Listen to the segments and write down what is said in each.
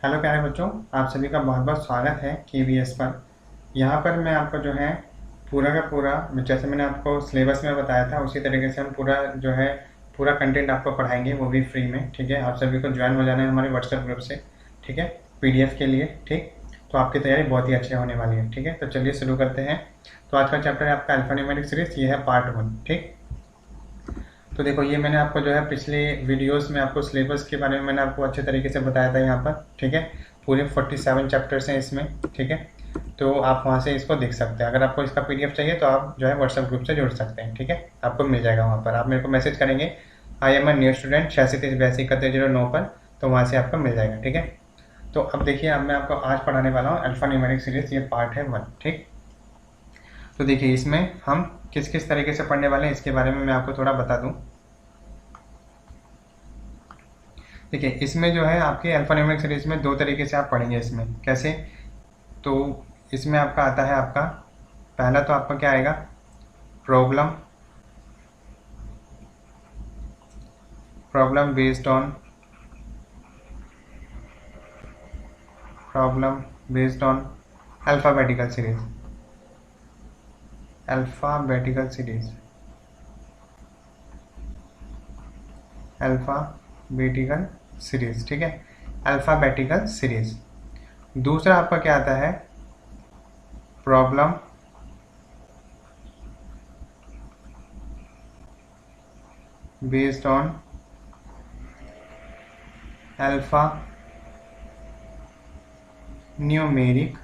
Hello प्यारे बच्चों, आप सभी का बहुत बहुत स्वागत है KVS पर। यहाँ पर मैं आपको जो है पूरा का पूरा, जैसे मैंने आपको सिलेबस में बताया था उसी तरीके से हम पूरा कंटेंट आपको पढ़ाएंगे, वो भी फ्री में। ठीक है, आप सभी को ज्वाइन हो जाना है हमारे व्हाट्सएप ग्रुप से। ठीक है, PDF के लिए। ठीक, तो आपकी तैयारी बहुत ही अच्छी होने वाली है। ठीक है, तो चलिए शुरू करते हैं। तो आज का चैप्टर है आपका अल्फान्यूमेरिक सीरीज, ये है पार्ट 1। ठीक, तो देखो ये मैंने आपको जो है पिछले वीडियोस में आपको सिलेबस के बारे में मैंने आपको अच्छे तरीके से बताया था यहाँ पर। ठीक है, पूरे 47 चैप्टर्स हैं इसमें। ठीक है, तो आप वहाँ से इसको देख सकते हैं। अगर आपको इसका PDF चाहिए तो आप जो है व्हाट्सएप ग्रुप से जुड़ सकते हैं। ठीक है, आपको मिल जाएगा वहाँ पर। आप मेरे को मैसेज करेंगे आई एम न्यू स्टूडेंट 863082 पर, तो वहाँ से आपको मिल जाएगा। ठीक है, तो अब देखिए, अब मैं आपको आज पढ़ाने वाला हूँ अल्फा न्यूमेरिक सीरीज, ये पार्ट है 1। ठीक, तो देखिए इसमें हम किस किस तरीके से पढ़ने वाले हैं इसके बारे में मैं आपको थोड़ा बता दूं। देखिए इसमें जो है आपके अल्फान्यूमेरिक सीरीज में 2 तरीके से आप पढ़ेंगे। इसमें कैसे, तो इसमें आपका आता है आपका पहला, तो आपका क्या आएगा, problem based on alphabetical series. ठीक है, अल्फाबेटिकल सीरीज। दूसरा आपका क्या आता है, problem based on alpha numeric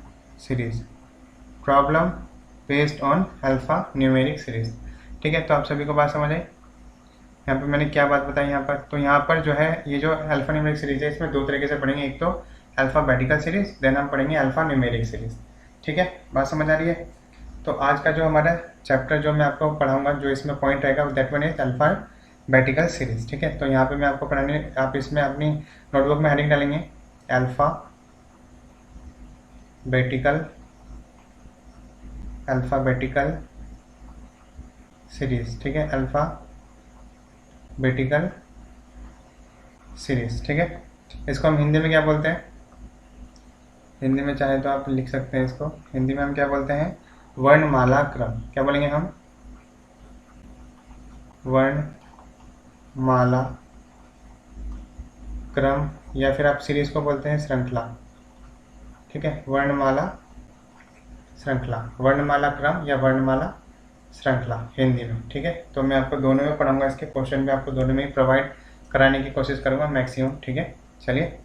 series. ठीक है, तो आप सभी को बात समझ आई। यहाँ पे मैंने क्या बात बताई यहाँ पर, तो यहाँ पर जो है ये जो अल्फा न्यूमेरिक सीरीज है इसमें 2 तरीके से पढ़ेंगे। एक तो अल्फाबेटिकल सीरीज, देन हम पढ़ेंगे अल्फा न्यूमेरिक सीरीज। ठीक है, बात समझ आ रही है। तो आज का जो हमारा चैप्टर जो मैं आपको पढ़ाऊंगा, जो इसमें पॉइंट रहेगा, that one is alphabetical series. ठीक है, तो यहाँ पे मैं आपको पढ़ाने, आप इसमें अपनी नोटबुक में हेडिंग डालेंगे अल्फाबेटिकल सीरीज। ठीक है, अल्फाबेटिकल सीरीज। ठीक है, इसको हम हिंदी में क्या बोलते हैं, हिंदी में चाहे तो आप लिख सकते हैं इसको, हिंदी में हम क्या बोलते हैं, वर्णमाला क्रम। क्या बोलेंगे हम, वर्णमाला क्रम, या फिर आप सीरीज को बोलते हैं श्रृंखला। ठीक है, वर्णमाला क्रम या वर्णमाला श्रृंखला हिंदी में। ठीक है, तो मैं आपको दोनों में पढ़ाऊंगा, इसके क्वेश्चन भी आपको दोनों में ही प्रोवाइड कराने की कोशिश करूंगा मैक्सिमम। ठीक है, चलिए,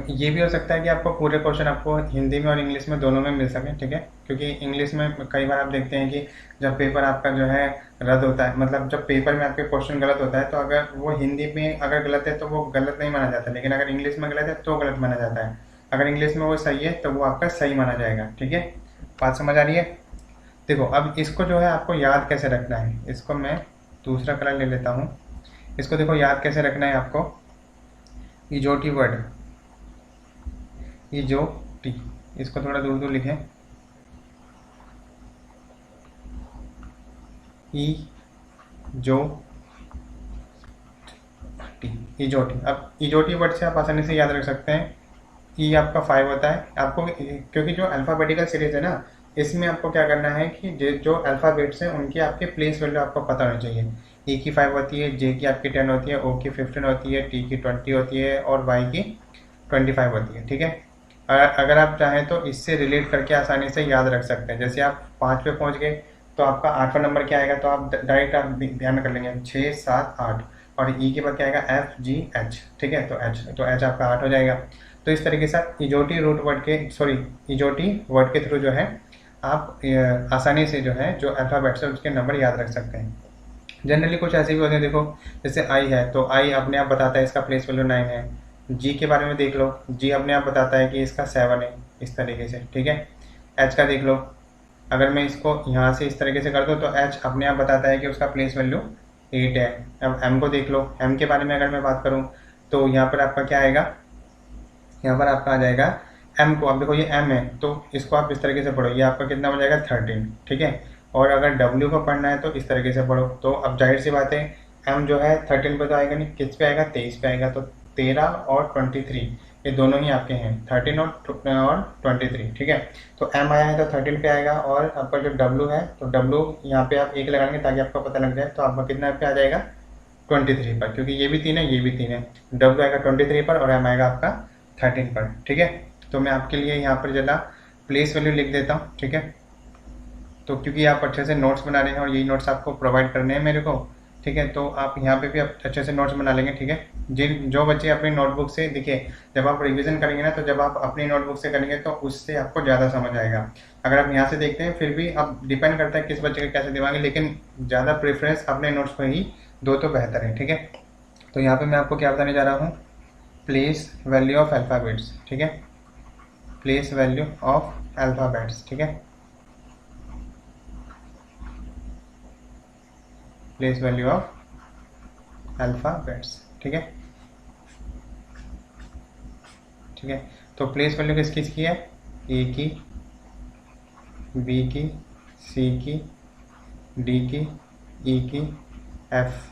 ये भी हो सकता है कि आपको पूरे क्वेश्चन आपको हिंदी में और इंग्लिश में दोनों में मिल सके। ठीक है, क्योंकि इंग्लिश में कई बार आप देखते हैं कि जब पेपर आपका जो है रद्द होता है, मतलब जब पेपर में आपके क्वेश्चन गलत होता है, तो अगर वो हिंदी में अगर गलत है तो वो गलत नहीं माना जाता, लेकिन अगर इंग्लिश में गलत है तो गलत माना जाता है। अगर इंग्लिश में वो सही है तो वो आपका सही माना जाएगा। ठीक है, बात समझ आ रही है। देखो अब इसको जो है आपको याद कैसे रखना है, इसको मैं दूसरा कलर ले लेता हूँ। इसको देखो याद कैसे रखना है आपको, इजोटी वर्ड, इजोटी, इसको थोड़ा दूर दूर लिखें, इजोटी। अब इजोटी वर्ड से आप आसानी से याद रख सकते हैं। ई आपका 5 होता है आपको, क्योंकि जो अल्फाबेटिकल सीरीज है ना, इसमें आपको क्या करना है कि जो अल्फाबेट्स हैं उनके आपके प्लेस वैल्यू आपको पता होनी चाहिए। ई की 5 होती है, जे की आपकी 10 होती है, ओ की 15 होती है, टी की 20 होती है और वाई की 25 होती है। ठीक है, अगर आप चाहें तो इससे रिलेट करके आसानी से याद रख सकते हैं। जैसे आप 5 पे पहुंच गए तो आपका 8वां नंबर क्या आएगा, तो आप डायरेक्ट आप ध्यान कर लेंगे 6, 7, 8, और ई के बाद क्या आएगा, FGH। ठीक है, तो एच आपका 8 हो जाएगा। तो इस तरीके से इजोटी वर्ड के थ्रू जो है आप आसानी से जो है जो अल्फ़ाबेट्स है उसके नंबर याद रख सकते हैं। जनरली कुछ ऐसे भी होते हैं, देखो जैसे आई है तो आई अपने आप बताता है इसका प्लेस वैल्यू 9 है। जी के बारे में देख लो, जी अपने आप बताता है कि इसका 7 है, इस तरीके से। ठीक है, एच का देख लो, अगर मैं इसको यहाँ से इस तरीके से कर दूँ तो एच अपने आप बताता है कि उसका प्लेस वैल्यू 8 है। अब एम को देख लो, एम के बारे में अगर मैं बात करूँ तो यहाँ पर आपका क्या आएगा, यहाँ पर आपका आ जाएगा एम को, अब देखो ये एम है तो इसको आप इस तरीके से पढ़ो, ये आपका कितना हो जाएगा 13। ठीक है, और अगर डब्ल्यू को पढ़ना है तो इस तरीके से पढ़ो। तो अब जाहिर सी बात है एम जो है 13 पे तो आएगा नहीं, किस पे आएगा, 23 पे आएगा। तो 13 और 23 ये दोनों ही आपके हैं 13 और 23, ठीक है। तो m आया है तो 13 पे आएगा, और आपका जो w है तो w यहाँ पे आप 1 लगाएंगे ताकि आपको पता लग जाए, तो आपका कितना पे आ जाएगा 23 पर, क्योंकि ये भी 3 है ये भी 3 है। w आएगा 23 पर और m आएगा आपका 13 पर, ठीक है। तो मैं आपके लिए यहाँ पर जरा प्लेस वैल्यू लिख देता हूँ, ठीक है। तो क्योंकि आप अच्छे से नोट्स बना रहे हैं और यही नोट्स आपको प्रोवाइड करने हैं मेरे को, ठीक है, तो आप यहाँ पे भी आप अच्छे से नोट्स बना लेंगे, ठीक है। जो बच्चे अपनी नोटबुक से, देखिए जब आप रिवीजन करेंगे ना, तो जब आप अपनी नोटबुक से करेंगे तो उससे आपको ज़्यादा समझ आएगा। अगर आप यहाँ से देखते हैं फिर भी अब डिपेंड करता है किस बच्चे का कैसे दिमाग है, लेकिन ज़्यादा प्रेफरेंस अपने नोट्स पर ही दो तो बेहतर है, ठीक है। तो यहाँ पर मैं आपको क्या बताने जा रहा हूँ, प्लेस वैल्यू ऑफ अल्फ़ाबेट्स, ठीक है, प्लेस वैल्यू ऑफ अल्फ़ाबेट्स, ठीक है, प्लेस वैल्यू ऑफ अल्फ़ाबेट्स, ठीक है, ठीक है। तो प्लेस वैल्यू किस किस की है, ए की, बी की, सी की, डी की, ई की, F,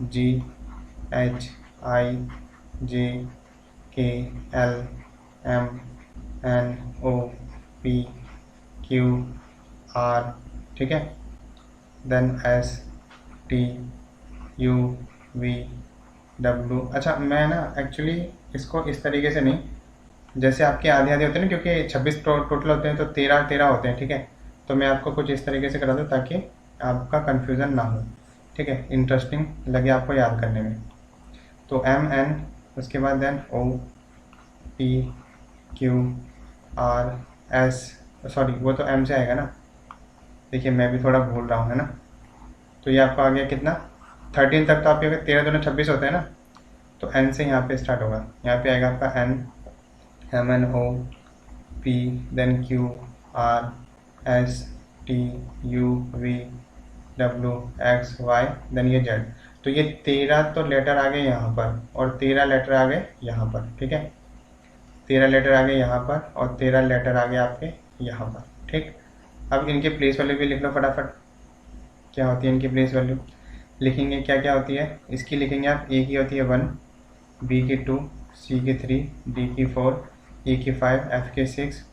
ji, H, I, J, K, L, M, N, O, P, Q, R, ठीक है, then S, T, U, V, W. अच्छा मैं ना एक्चुअली इसको इस तरीके से नहीं, जैसे आपके आधे आधे होते हैं ना, क्योंकि 26 टोटल होते हैं तो 13 होते हैं, ठीक है। तो मैं आपको कुछ इस तरीके से करा दूँ ताकि आपका कन्फ्यूज़न ना हो, ठीक है, इंटरेस्टिंग लगे आपको याद करने में। तो एम एन, उसके बाद then O, P, Q, R, S, sorry वो तो एम से आएगा ना, देखिए मैं भी थोड़ा भूल रहा हूँ, है ना। तो ये आपका आ गया कितना 13 तक, तो आपके 13 दूनी 26 होता है ना, तो एन से यहाँ पे स्टार्ट होगा, यहाँ पे आएगा आपका N, M N O, P, then Q, R, S, T, U, V, W, X, Y, then ये जेड। तो ये 13 तो लेटर आ गए यहाँ पर और 13 लेटर आ गए यहाँ पर, ठीक है, 13 लेटर आ गए यहाँ पर और 13 लेटर आ गए आपके यहाँ पर, ठीक। अब इनके प्लेस वैल्यू भी लिख लो फटाफट, क्या होती है इनकी प्लेस वैल्यू, लिखेंगे क्या क्या होती है इसकी, लिखेंगे आप, ए की होती है 1, बी की 2, सी की 3, डी की 4, ई की 5, एफ की 6,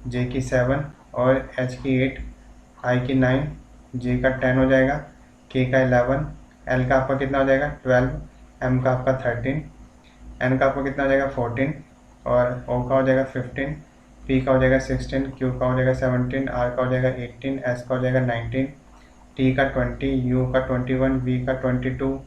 जे की 7 और एच की 8, आई की 9, जे का 10 हो जाएगा, के का 11, एल का आपका कितना हो जाएगा 12, एम का आपका 13, एन का आपका कितना हो जाएगा 14 और ओ का हो जाएगा 15, पी का हो जाएगा 16, क्यू का हो जाएगा 17, आर का हो जाएगा 18, एस का हो जाएगा 19, टी का 20, यू का 21, वी का 22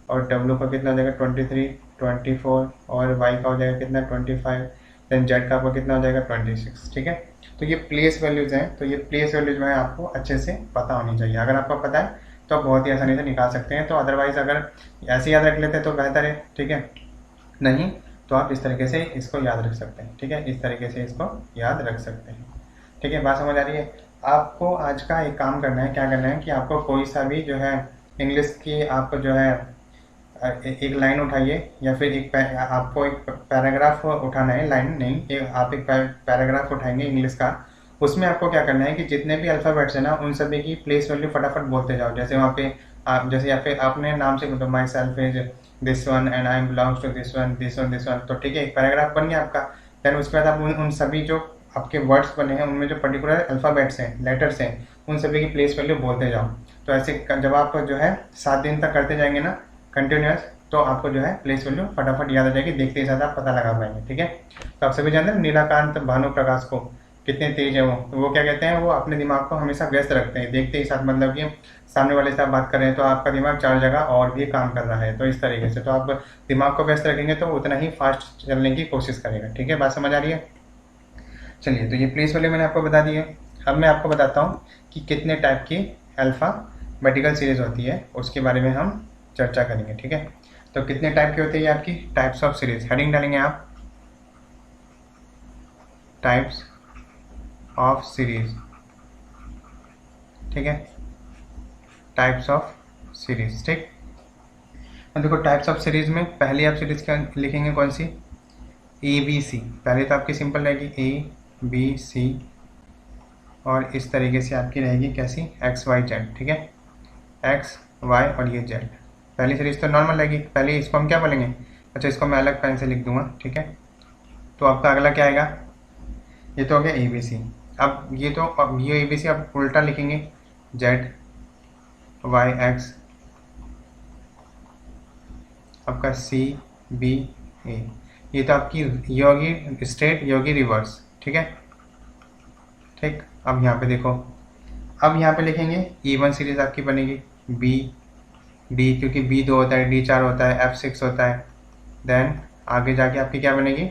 और डब्ल्यू का कितना हो जाएगा 23, 24 और वाई का हो जाएगा कितना 25, देन जेड का आपका कितना हो जाएगा 26, ठीक है। तो ये प्लेस वैल्यूज़ हैं, तो ये प्लेस वैल्यूज जो है आपको अच्छे से पता होनी चाहिए। अगर आपको पता है तो आप बहुत ही आसानी से निकाल सकते हैं, तो अदरवाइज़ अगर ऐसे याद रख लेते हैं तो बेहतर है, ठीक है, नहीं तो आप इस तरीके से इसको याद रख सकते हैं, ठीक है, इस तरीके से इसको याद रख सकते हैं, ठीक है। बात समझ आ रही है। आपको आज का एक काम करना है, क्या करना है कि आपको कोई सा भी जो है इंग्लिश की आपको जो है एक लाइन उठाइए या फिर आपको एक पैराग्राफ उठाना है, लाइन नहीं, आप एक पैराग्राफ उठाएंगे इंग्लिश का, उसमें आपको क्या करना है कि जितने भी अल्फ़ाबेट्स हैं ना उन सभी की प्लेस वैल्यू फटाफट बोलते जाओ। जैसे वहाँ पे आप जैसे यहाँ पे आपने नाम से बोलो myself is this one and I belongs to this one this one this one, तो ठीक है एक पैराग्राफ बन गया आपका। देन उसके बाद आप उन सभी जो आपके वर्ड्स बने हैं उनमें जो पर्टिकुलर अल्फ़ाबेट्स हैं, लेटर्स हैं, उन सभी की प्लेस वैल्यू बोलते जाओ। तो ऐसे जब आप जो है 7 दिन तक करते जाएंगे ना कंटिन्यूस, तो आपको जो है प्लेस वैल्यू फटाफट याद आ जाएगी, देखते ही साथ आप पता लगा पाएंगे, ठीक है। तो आप सभी जानते हैं नीलाकांत भानु प्रकाश को, कितने तेज है वो, तो वो क्या कहते हैं, वो अपने दिमाग को हमेशा व्यस्त रखते हैं, देखते ही साथ, मतलब कि सामने वाले से आप बात कर रहे हैं तो आपका दिमाग 4 जगह और भी काम कर रहा है, तो इस तरीके से तो आप दिमाग को व्यस्त रखेंगे तो उतना ही फास्ट चलने की कोशिश करेगा, ठीक है। बात समझ आ रही है। चलिए तो ये प्लेस वैल्यू मैंने आपको बता दी है। अब मैं आपको बताता हूँ कि कितने टाइप की अल्फ़ाबेटिकल सीरीज होती है, उसके बारे में हम चर्चा करेंगे, ठीक है। तो कितने टाइप की होती है आपकी टाइप्स ऑफ सीरीज, हेडिंग डालेंगे आप, टाइप्स ऑफ सीरीज, ठीक है, टाइप्स ऑफ सीरीज, ठीक। अब देखो टाइप्स ऑफ सीरीज में पहली आप सीरीज क्या लिखेंगे, कौन सी, ए बी सी, पहले तो आपकी सिंपल रहेगी ए बी सी और इस तरीके से आपकी रहेगी कैसी, एक्स वाई जेड, ठीक है, एक्स वाई और ये जेड। पहली सीरीज तो नॉर्मल रहेगी, पहले इसको हम क्या बोलेंगे, अच्छा इसको मैं अलग पेन से लिख दूंगा, ठीक है, तो आपका अगला क्या आएगा, ये तो हो गया ABC। अब ये ABC आप उल्टा लिखेंगे, Z Y X आपका CBA, ये तो आपकी ये होगी स्ट्रेट, ये होगी रिवर्स, ठीक है। ठीक, अब यहाँ पे देखो, अब यहाँ पे लिखेंगे E1 सीरीज आपकी बनेगी B, क्योंकि B 2 होता है, D 4 होता है, F 6 होता है। देन आगे जाके आपकी क्या बनेगी,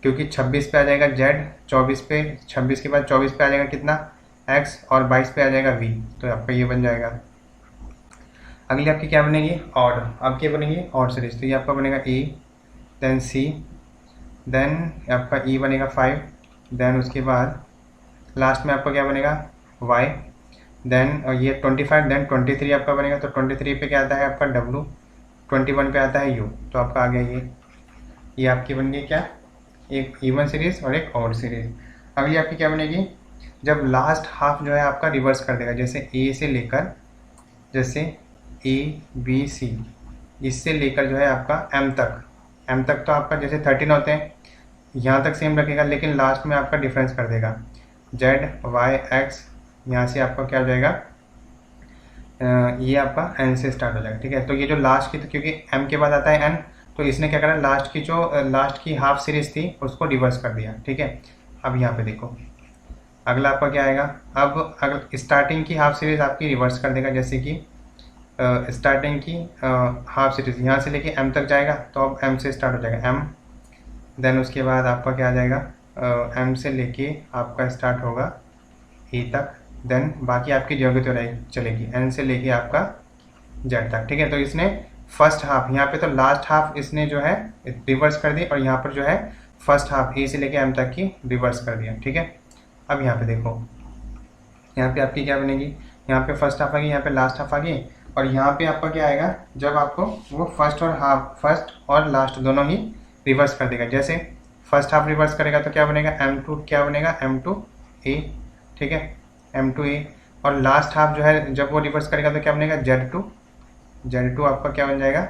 क्योंकि 26 पे आ जाएगा Z, 24 पे, 26 के बाद 24 पे आ जाएगा कितना X, और 22 पे आ जाएगा V, तो आपका ये बन जाएगा। अगली आपकी क्या बनेगी, ऑड। अब क्या बनेगी, ऑड सीरीज, तो ये आपका बनेगा E, देन C, देन आपका E बनेगा 5, देन उसके बाद लास्ट में आपका क्या बनेगा Y, देन ये 25, देन 23 आपका बनेगा, तो 23 पे क्या आता है आपका W, 21 पे आता है U, तो आपका आ गया ये आपकी बन गई क्या, एक इवन सीरीज और एक ऑड सीरीज। अगली आपकी क्या बनेगी, जब लास्ट हाफ जो है आपका रिवर्स कर देगा, जैसे A से लेकर, जैसे ABC, इससे लेकर जो है आपका M तक तो आपका जैसे 13 होते हैं, यहाँ तक सेम रखेगा, लेकिन लास्ट में आपका डिफरेंस कर देगा, Z Y X, यहाँ से आपका क्या हो जाएगा, ये आपका N से स्टार्ट हो जाएगा, ठीक है। तो ये जो लास्ट की, तो क्योंकि M के बाद आता है N, तो इसने क्या करा, लास्ट की हाफ सीरीज थी उसको रिवर्स कर दिया, ठीक है। अब यहाँ पे देखो, अगला आपका क्या आएगा, अब अगर स्टार्टिंग की हाफ सीरीज आपकी रिवर्स कर देगा, जैसे कि स्टार्टिंग की हाफ सीरीज यहाँ से लेके M तक जाएगा, तो अब M से स्टार्ट हो जाएगा M, देन उसके बाद आपका क्या आ जाएगा, M से लेके आपका स्टार्ट होगा E तक, देन बाकी आपकी ज्योग्राफी चलेगी N से लेके आपका Z तक, ठीक है। तो इसने फर्स्ट हाफ, यहाँ पे तो लास्ट हाफ इसने जो है रिवर्स कर दी, और यहाँ पर जो है फर्स्ट हाफ A से लेके M तक की रिवर्स कर दिया, ठीक है। अब यहाँ पे देखो, यहाँ पे आपकी क्या बनेगी, यहाँ पे फर्स्ट हाफ आ गई, यहाँ पे लास्ट हाफ आ गई, और यहाँ पे आपका क्या आएगा, जब आपको वो फर्स्ट और लास्ट दोनों ही रिवर्स कर देगा, जैसे फर्स्ट हाफ रिवर्स करेगा तो क्या बनेगा, M2 क्या बनेगा, M2A, ठीक है, M2A, और लास्ट हाफ जो है जब वो रिवर्स करेगा तो क्या बनेगा, Z2 आपका क्या बन जाएगा,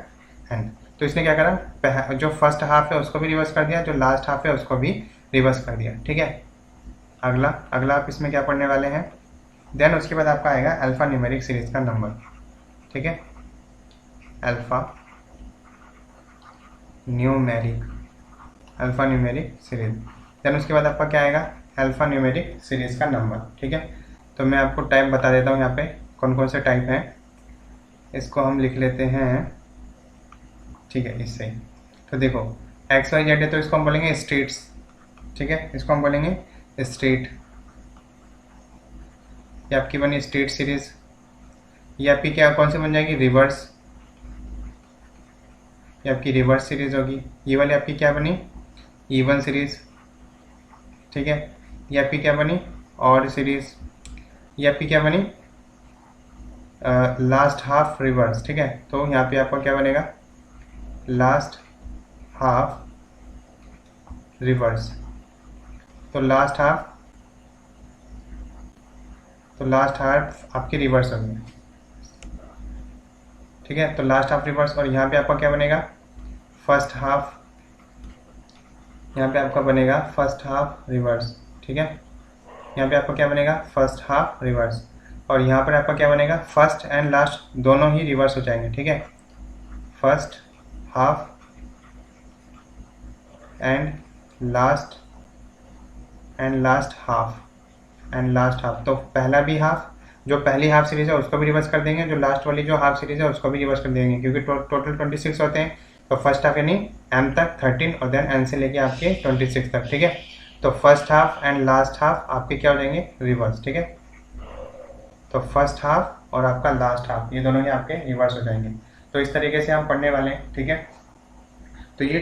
N। तो इसने क्या करा, जो फर्स्ट हाफ है उसको भी रिवर्स कर दिया, जो लास्ट हाफ है उसको भी रिवर्स कर दिया, ठीक है। अगला आप इसमें क्या पढ़ने वाले हैं, देन उसके बाद आपका आएगा अल्फा न्यूमेरिक सीरीज का नंबर, ठीक है, अल्फा न्यूमेरिक सीरीज। देन उसके बाद आपका क्या आएगा, अल्फा न्यूमेरिक सीरीज का नंबर, ठीक है। तो मैं आपको टाइप बता देता हूँ, यहाँ पे कौन कौन से टाइप हैं, इसको हम लिख लेते हैं, ठीक है, इससे। तो देखो XYZ है, तो इसको हम बोलेंगे स्ट्रेट्स, ठीक है, इसको हम बोलेंगे स्ट्रेट, ये आपकी बनी स्ट्रेट सीरीज। ये आपकी क्या कौन सी बन जाएगी, रिवर्स, ये आपकी रिवर्स सीरीज होगी। ये वाली आपकी क्या बनी, इवन सीरीज, ठीक है। ये आपकी क्या बनी, ऑड सीरीज। ये आपकी क्या बनी, लास्ट हाफ रिवर्स, ठीक है। तो यहाँ पे आपका क्या बनेगा, लास्ट हाफ रिवर्स, तो लास्ट हाफ आपकी रिवर्स होगी, ठीक है। तो लास्ट हाफ रिवर्स, और यहाँ पे आपका क्या बनेगा, फर्स्ट हाफ, यहाँ पे आपका बनेगा फर्स्ट हाफ रिवर्स, ठीक है। यहाँ पे आपका क्या बनेगा, फर्स्ट हाफ रिवर्स, और यहाँ पर आपका क्या बनेगा, फर्स्ट एंड लास्ट दोनों ही रिवर्स हो जाएंगे, ठीक है। First half and last half, तो पहला भी हाफ, जो पहली हाफ सीरीज है उसको भी रिवर्स कर देंगे, जो लास्ट वाली जो हाफ सीरीज है उसको भी रिवर्स कर देंगे, क्योंकि टोटल 26 होते हैं। तो फर्स्ट हाफ यानी M तक 13, और देन N से लेके आपके 26 तक, ठीक है। तो first half and last half आपके क्या हो जाएंगे, रिवर्स, ठीक है। तो फर्स्ट हाफ और आपका लास्ट हाफ ये दोनों ही आपके रिवर्स हो जाएंगे। तो इस तरीके से हम पढ़ने वाले हैं, ठीक है। तो ये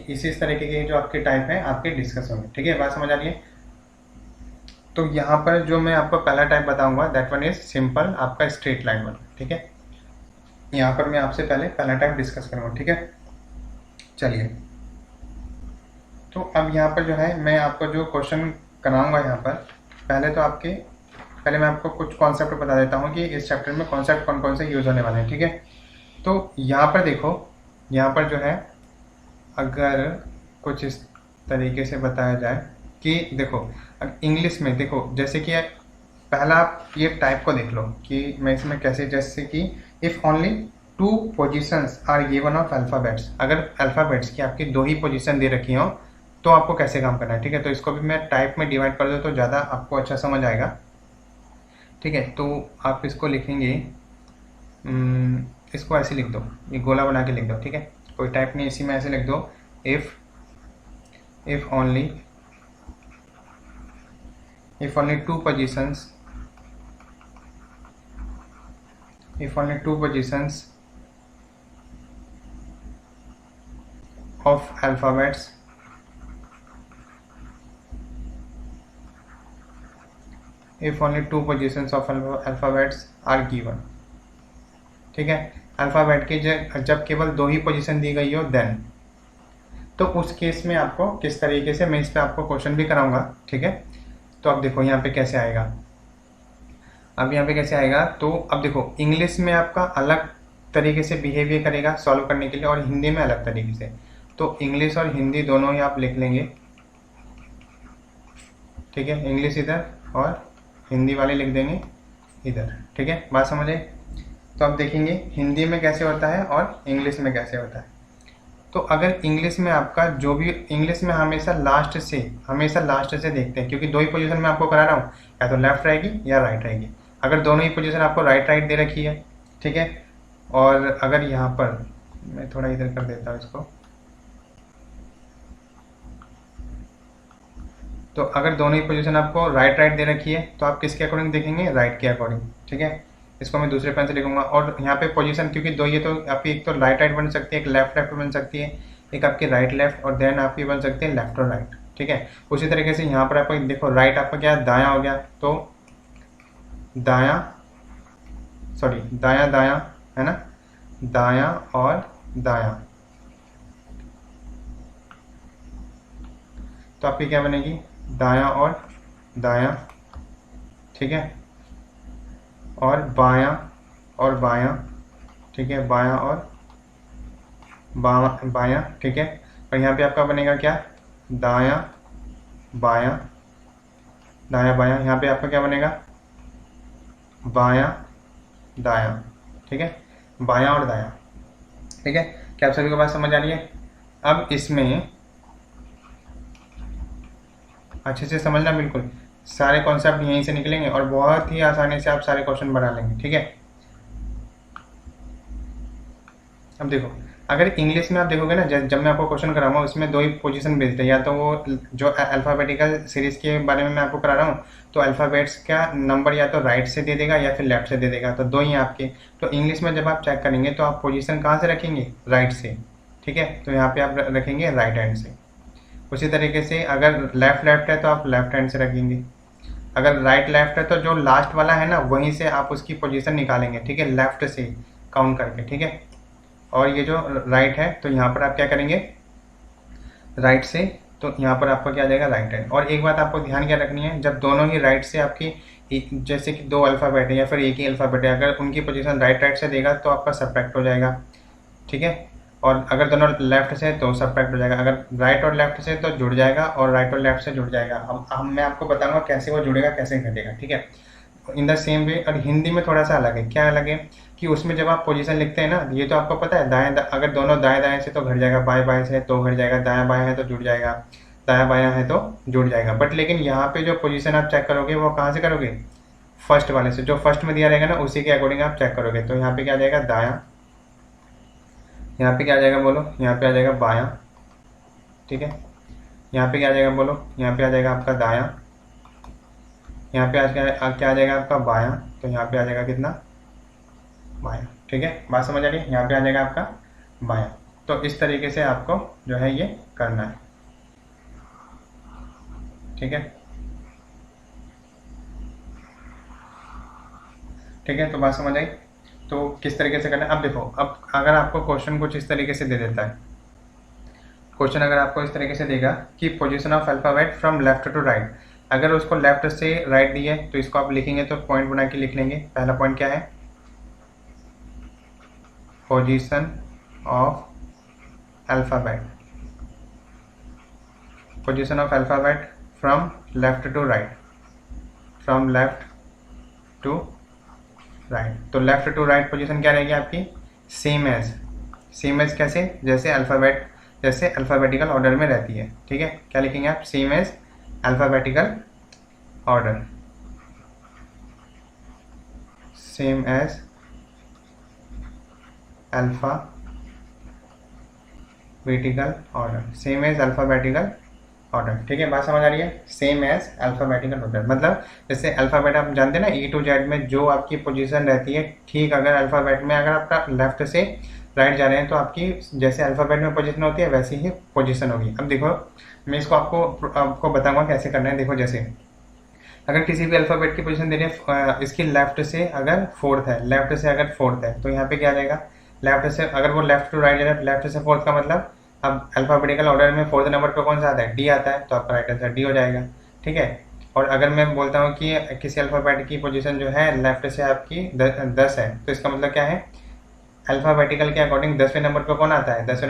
इसी तरीके के जो आपके टाइप हैं आपके डिस्कस होंगे, ठीक है, बात समझ आ रही है। तो यहाँ पर जो मैं आपको पहला टाइप बताऊंगा, दैट वन इज सिंपल, आपका स्ट्रेट लाइन वाला, ठीक है। यहाँ पर मैं आपसे पहला टाइप डिस्कस करूँगा, ठीक है। चलिए, तो अब यहाँ पर जो है मैं आपको जो क्वेश्चन कराऊंगा यहाँ पर, पहले मैं आपको कुछ कॉन्सेप्ट बता देता हूँ कि इस चैप्टर में कॉन्सेप्ट कौन कौन से यूज़ होने वाले हैं, ठीक है। तो यहाँ पर देखो, यहाँ पर जो है अगर कुछ तरीके से बताया जाए कि देखो इंग्लिश में देखो, जैसे कि पहला आप ये टाइप को देख लो कि मैं इसमें कैसे, जैसे कि if only 2 positions are given of alphabets, अगर अल्फ़ाबेट्स की आपकी 2 ही पोजीशन दे रखी हो तो आपको कैसे काम करना है। ठीक है, तो इसको भी मैं टाइप में डिवाइड कर दूँ तो ज़्यादा आपको अच्छा समझ आएगा। ठीक है, तो आप इसको लिखेंगे, इसको ऐसे लिख दो, ये गोला बना के लिख दो। ठीक है, कोई टाइप नहीं, इसी में ऐसे लिख दो, if only 2 positions, if only 2 positions of alphabets if only 2 positions of alphabets are given। ठीक है, अल्फ़ाबेट की जब केवल 2 ही पोजीशन दी गई हो देन, तो उस केस में आपको किस तरीके से, मैं इस पर आपको क्वेश्चन भी कराऊंगा। ठीक है, तो अब देखो यहाँ पे कैसे आएगा, अब यहाँ पे कैसे आएगा, तो अब देखो इंग्लिश में आपका अलग तरीके से बिहेवियर करेगा सॉल्व करने के लिए और हिंदी में अलग तरीके से। तो इंग्लिश और हिंदी दोनों ही आप लिख लेंगे। ठीक है, इंग्लिश इधर और हिंदी वाले लिख देंगे इधर। ठीक है, बात समझ आई। तो अब देखेंगे हिंदी में कैसे होता है और इंग्लिश में कैसे होता है। तो अगर इंग्लिश में आपका जो भी, इंग्लिश में हमेशा लास्ट से देखते हैं, क्योंकि 2 ही पोजीशन में आपको करा रहा हूँ, या तो लेफ्ट रहेगी या राइट रहेगी। अगर दोनों ही पोजीशन आपको राइट दे रखी है, ठीक है, और अगर यहाँ पर मैं थोड़ा इधर कर देता हूँ इसको, तो अगर दोनों ही पोजीशन आपको राइट दे रखी है तो आप किसके अकॉर्डिंग देखेंगे, राइट के अकॉर्डिंग। ठीक है, इसको मैं दूसरे पेन से लिखूंगा, और यहाँ पे पोजीशन क्योंकि 2 ही है तो आपकी एक तो राइट बन सकती है, एक लेफ्ट बन सकती है, एक आपकी राइट लेफ्ट, और देन आपकी बन सकती है लेफ्ट और राइट। ठीक है, उसी तरीके से यहाँ पर आपको देखो राइट आपका क्या है, दायां हो गया, तो दायां दायां है ना, दायां और दायां, तो आपकी क्या बनेगी, दायां और दायां। ठीक है, और बायां, ठीक है, बायां और बायां। ठीक है, और यहाँ पे आपका बनेगा क्या, दायां बायां, यहाँ पे आपका क्या बनेगा, बायां दायां। ठीक है, बायां और दायां। ठीक है, क्या आप सभी को बात समझ आ रही है। अब इसमें अच्छे से समझना, बिल्कुल सारे कॉन्सेप्ट यहीं से निकलेंगे और बहुत ही आसानी से आप सारे क्वेश्चन बना लेंगे। ठीक है, अब देखो अगर इंग्लिश में आप देखोगे ना, जब मैं आपको क्वेश्चन कराऊंगा उसमें 2 ही पोजीशन भेजते हैं, या तो वो जो अल्फ़ाबेटिकल सीरीज के बारे में मैं आपको करा रहा हूँ तो अल्फ़ाबेट्स का नंबर या तो राइट से दे देगा या फिर लेफ्ट से दे देगा, तो 2 ही हैं आपके। तो इंग्लिश में जब आप चेक करेंगे तो आप पोजीशन कहाँ से रखेंगे, राइट से। ठीक है, तो यहाँ पे आप रखेंगे राइट हैंड से। उसी तरीके से अगर लेफ्ट है तो आप लेफ्ट हैंड से रखेंगे, अगर राइट लेफ्ट है तो जो लास्ट वाला है ना वहीं से आप उसकी पोजीशन निकालेंगे। ठीक है, लेफ्ट से काउंट करके। ठीक है, और ये जो राइट है तो यहाँ पर आप क्या करेंगे, राइट से, तो यहाँ पर आपका क्या आ जाएगा, राइट हैंड। और एक बात आपको ध्यान क्या रखनी है, जब दोनों ही राइट से आपकी जैसे कि 2 अल्फ़ाबेट है या फिर एक ही अल्फ़ाबेट है, अगर उनकी पोजीशन राइट से देगा तो आपका सब्ट्रैक्ट हो जाएगा। ठीक है, और अगर दोनों लेफ्ट से तो सब्ट्रैक्ट हो जाएगा, अगर राइट और लेफ्ट से तो जुड़ जाएगा, और राइट और लेफ्ट से जुड़ जाएगा। अब मैं आपको बताऊंगा कैसे वो जुड़ेगा, कैसे घटेगा। ठीक है, इन द सेम वे। और हिंदी में थोड़ा सा अलग है, क्या अलग है कि उसमें जब आप पोजीशन लिखते हैं ना, ये तो आपको पता है अगर दोनों दाएं से तो घट जाएगा, बाएं से तो घट जाएगा, दायां बायां है तो जुड़ जाएगा, दायां बायां है तो जुड़ जाएगा। बट लेकिन यहाँ पे जो पोजीशन आप चेक करोगे वो कहाँ से करोगे, फर्स्ट वाले से, जो फर्स्ट में दिया रहेगा ना उसी के अकॉर्डिंग आप चेक करोगे। तो यहाँ पे क्या आ जाएगा, दायां, यहाँ पे क्या आ जाएगा बोलो, यहाँ पे आ जाएगा बायां। ठीक है, यहाँ पे क्या आ जाएगा बोलो, यहाँ पे आ जाएगा आपका दायां, यहाँ पे क्या आ जाएगा आपका बायां, तो यहाँ पे आ जाएगा कितना, बायां। ठीक है, बात समझ आ रही है, यहाँ पे आ जाएगा आपका बायां। तो इस तरीके से आपको जो है ये करना है। ठीक है, ठीक है, तो बात समझ आई। तो किस तरीके से करना है, अब देखो, अब अगर आपको क्वेश्चन कुछ इस तरीके से दे देता है, क्वेश्चन अगर आपको इस तरीके से देगा कि position of alphabet from left to right, अगर उसको लेफ्ट से राइट दी है तो इसको आप लिखेंगे तो पॉइंट बना के लिख लेंगे। पहला पॉइंट क्या है, position of alphabet position of alphabet from left to right, from left to right. तो लेफ्ट टू राइट पोजीशन क्या रहेगी आपकी? सेम एज कैसे? जैसे अल्फ़ाबेटिकल ऑर्डर में रहती है, ठीक है। क्या लिखेंगे आप? Same as alphabetical order, same as alphabetical order, same as alphabetical order, ठीक है। बात समझ आ रही है? सेम एज अल्फ़ाबेटिकल ऑर्डर मतलब जैसे अल्फ़ाबेट आप जानते हैं ना, E to Z में जो आपकी पोजीशन रहती है, ठीक अगर अल्फ़ाबेट में अगर आपका लेफ्ट से राइट जा रहे हैं तो आपकी जैसे अल्फ़ाबेट में पोजीशन होती है वैसी ही पोजीशन होगी। अब देखो मैं इसको आपको बताऊंगा कैसे करना है। देखो जैसे अगर किसी भी अल्फ़ाबेट की पोजीशन देनी है, इसकी लेफ्ट से अगर फोर्थ है तो यहाँ पे क्या आ जाएगा? लेफ्ट से अगर वो लेफ्ट टू राइट जा रहा है, लेफ्ट से फोर्थ का मतलब अब अल्फ़ाबेटिकल ऑर्डर में फोर्थ नंबर पर कौन सा आता है? डी आता है, तो आपका राइट आंसर डी हो जाएगा, ठीक है। और अगर मैं बोलता हूँ कि किसी अल्फ़ाबेट की पोजीशन जो है लेफ्ट से आपकी 10 है, तो इसका मतलब क्या है? अल्फ़ाबेटिकल के अकॉर्डिंग 10वें नंबर पर कौन आता है? 10वें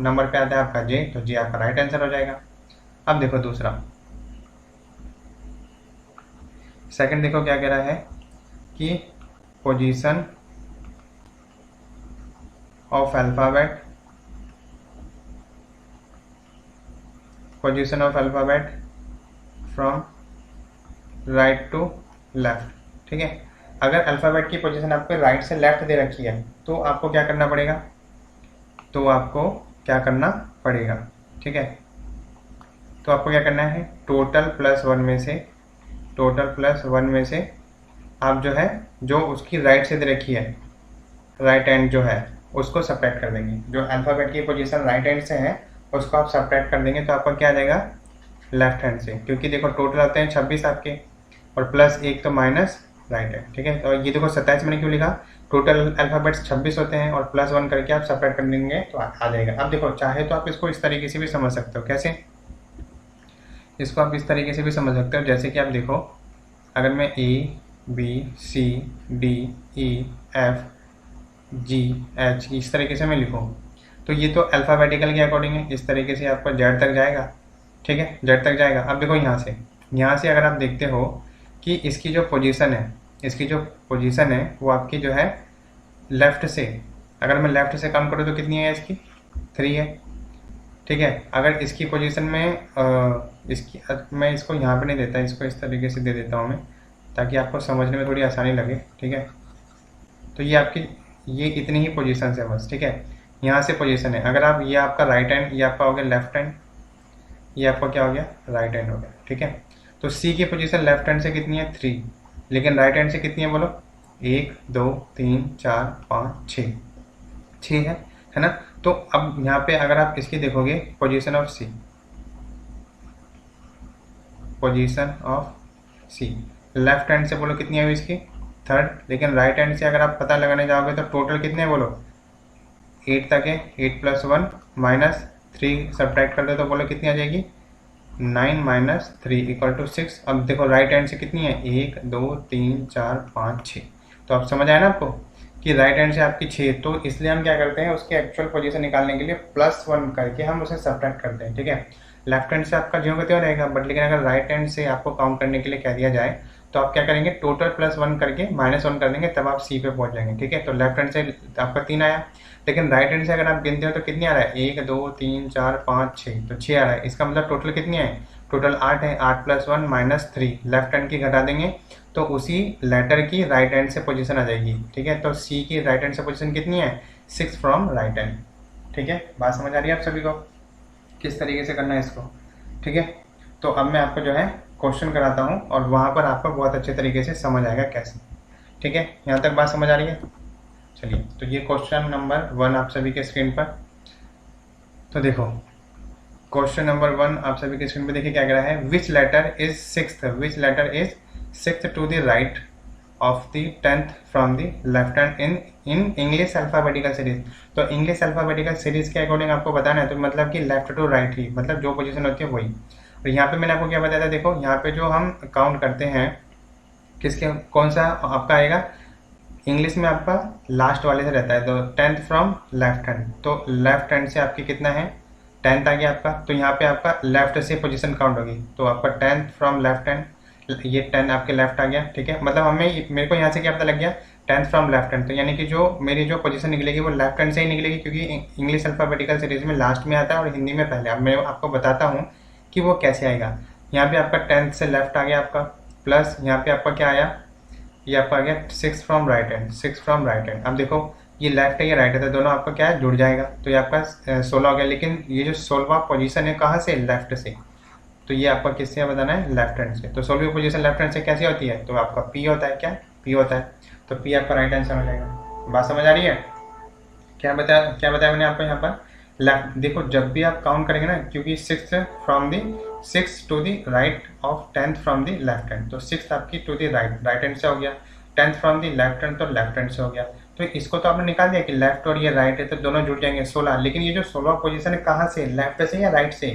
नंबर पे आता है आपका जे, तो जे आपका राइट आंसर हो जाएगा। अब देखो दूसरा, सेकंड देखो क्या कह रहा है कि position of alphabet from right to left, ठीक है। अगर अल्फ़ाबेट की पोजीशन आपको राइट से लेफ्ट दे रखी है तो आपको क्या करना पड़ेगा? ठीक है। तो आपको क्या करना है? टोटल प्लस वन में से आप जो है जो उसकी राइट से दे रखी है, राइट हैंड जो है उसको सब्ट्रैक्ट कर देंगे। जो अल्फ़ाबेट की पोजीशन राइट हैंड से है उसको आप सब्ट्रैक्ट कर देंगे तो आपका क्या आ जाएगा? लेफ्ट हैंड से, क्योंकि देखो टोटल आते हैं 26 आपके और प्लस 1 तो माइनस राइट है, ठीक है। तो ये देखो 27 मैंने क्यों लिखा? टोटल अल्फ़ाबेट्स 26 होते हैं और प्लस 1 करके आप सब्ट्रैक्ट कर देंगे तो आ जाएगा। अब देखो चाहे तो आप इसको इस तरीके से भी समझ सकते हो। कैसे? इसको आप इस तरीके से भी समझ सकते हो, जैसे कि आप देखो अगर मैं ABCDEFG इस तरीके से मैं लिखूँ तो ये तो अल्फ़ाबेटिकल के अकॉर्डिंग है, इस तरीके से आपको जेड तक जाएगा, ठीक है, जेड तक जाएगा। अब देखो यहाँ से अगर आप देखते हो कि इसकी जो पोजीशन है वो आपकी जो है लेफ़्ट से, अगर मैं लेफ़्ट से कम करूँ तो कितनी है? इसकी 3 है, ठीक है। अगर इसकी पोजीशन में मैं इसको यहाँ पे नहीं देता, इसको इस तरीके से दे देता हूँ मैं ताकि आपको समझने में थोड़ी आसानी लगे, ठीक है। तो ये आपकी ये इतनी ही पोजीशन है बस, ठीक है। यहाँ से पोजीशन है, अगर आप ये आपका राइट हैंड, ये आपका हो गया लेफ्ट हैंड, ये आपका क्या हो गया? राइट हैंड हो गया, ठीक है। तो सी की पोजीशन लेफ्ट हैंड से कितनी है? 3, लेकिन राइट हैंड से कितनी है बोलो? 1 2 3 4 5 6 है ना। तो अब यहाँ पे अगर आप इसकी देखोगे position of C left hand से बोलो कितनी है इसकी? 3rd, लेकिन राइट हैंड से अगर आप पता लगाने जाओगे तो टोटल कितने हैं बोलो? 8 तक है, 8 + 1 -3 सब्ट्रैक्ट कर दो तो बोलो कितनी आ जाएगी? 9 - 3 = 6। अब देखो राइट हैंड से कितनी है? 1 2 3 4 5 6। तो अब समझ आया ना आपको कि राइट हैंड से आपकी 6, तो इसलिए हम क्या करते हैं उसकी एक्चुअल पोजीशन निकालने के लिए +1 करके हम उसे सब्ट्रैक्ट करते हैं, ठीक है। लेफ्ट हैंड से आपका ज्यों का त्यों रहेगा, बट लेकिन अगर राइट हैंड से आपको काउंट करने के लिए कह दिया जाए तो आप क्या करेंगे? टोटल +1 करके -1 कर देंगे, तब आप सी पे पहुंच जाएंगे, ठीक है। तो लेफ्ट हैंड से आपका 3 आया, लेकिन राइट हैंड से अगर आप गिनते हो तो कितनी आ रहा है? 1 2 3 4 5 6, तो 6 आ रहा है। इसका मतलब टोटल कितनी है? टोटल 8 है। 8 + 1 -3 लेफ्ट हैंड की घटा देंगे तो उसी लेटर की राइट हैंड से पोजीशन आ जाएगी, ठीक है। तो सी की राइट हैंड से पोजीशन कितनी है? 6 फ्रॉम राइट हैंड, ठीक है। बात समझ आ रही है आप सभी को किस तरीके से करना है इसको, ठीक है। तो अब मैं आपको जो है क्वेश्चन कराता हूँ और वहाँ पर आपको बहुत अच्छे तरीके से समझ आएगा कैसे, ठीक है। यहाँ तक बात समझ आ रही है? चलिए, तो ये क्वेश्चन नंबर 1 आप सभी के स्क्रीन पर। तो देखो क्वेश्चन नंबर 1 आप सभी के स्क्रीन पर देखिए क्या कह रहा है? Which letter is sixth to the right of the 10th from the left hand in English alphabetical series. तो इंग्लिश अल्फ़ाबेटिकल सीरीज के अकॉर्डिंग आपको बताना है, तो मतलब कि लेफ्ट टू राइट ही, मतलब जो पोजीशन होती है वही। और यहाँ पे मैंने आपको क्या बताया था? देखो यहाँ पे जो हम काउंट करते हैं किसके, कौन सा आपका आएगा? इंग्लिश में आपका लास्ट वाले से रहता है, तो 10th फ्रॉम लेफ्ट हैंड, तो लेफ्ट हैंड से आपकी कितना है? 10th आ गया आपका, तो यहाँ पे आपका लेफ्ट से पोजीशन काउंट होगी, तो आपका 10th फ्रॉम लेफ्ट हैंड, ये 10 आपके लेफ्ट आ गया, ठीक है। मतलब मेरे को यहाँ से क्या पता लग गया, 10th फ्रॉम लेफ्ट हैंड, तो यानी कि जो मेरी जो पोजीशन निकलेगी वो लेफ्ट हैंड से ही निकलेगी, क्योंकि इंग्लिश अल्फाबेटिकल सीरीज में लास्ट में आता है और हिंदी में पहले। अब मैं आपको बताता हूँ कि वो कैसे आएगा। यहाँ पे आपका 10th से लेफ्ट आ गया आपका, प्लस यहाँ पे आपका क्या आया, ये आपका आ गया 6 from right hand, 6 from right hand. अब देखो ये लेफ्ट है ये राइट है, तो दोनों आपका क्या है, जुड़ जाएगा, तो ये आपका 16 हो गया। लेकिन ये जो 16वां पोजीशन है कहाँ से, लेफ्ट से, तो ये आपका किससे बताना है, लेफ्ट हैंड से। तो 16वीं पोजीशन लेफ्ट हैंड से कैसी होती है, तो आपका पी होता है, क्या पी होता है, तो पी आपका राइट आंसर हो जाएगा। बात समझ आ रही है, क्या बताया मैंने आपको यहाँ पर लेफ्ट। देखो जब भी आप काउंट करेंगे ना, क्योंकि 6 to the right of 10th from the left hand, तो 6 आपकी टू दी राइट हैंड से हो गया, 10th from the left hand तो लेफ्ट हैंड से हो गया। तो इसको तो आपने निकाल दिया कि लेफ्ट और ये राइट है, तो दोनों जुड़ जाएंगे 16। लेकिन ये जो 16 पोजीशन है कहाँ से, लेफ्ट से या राइट से,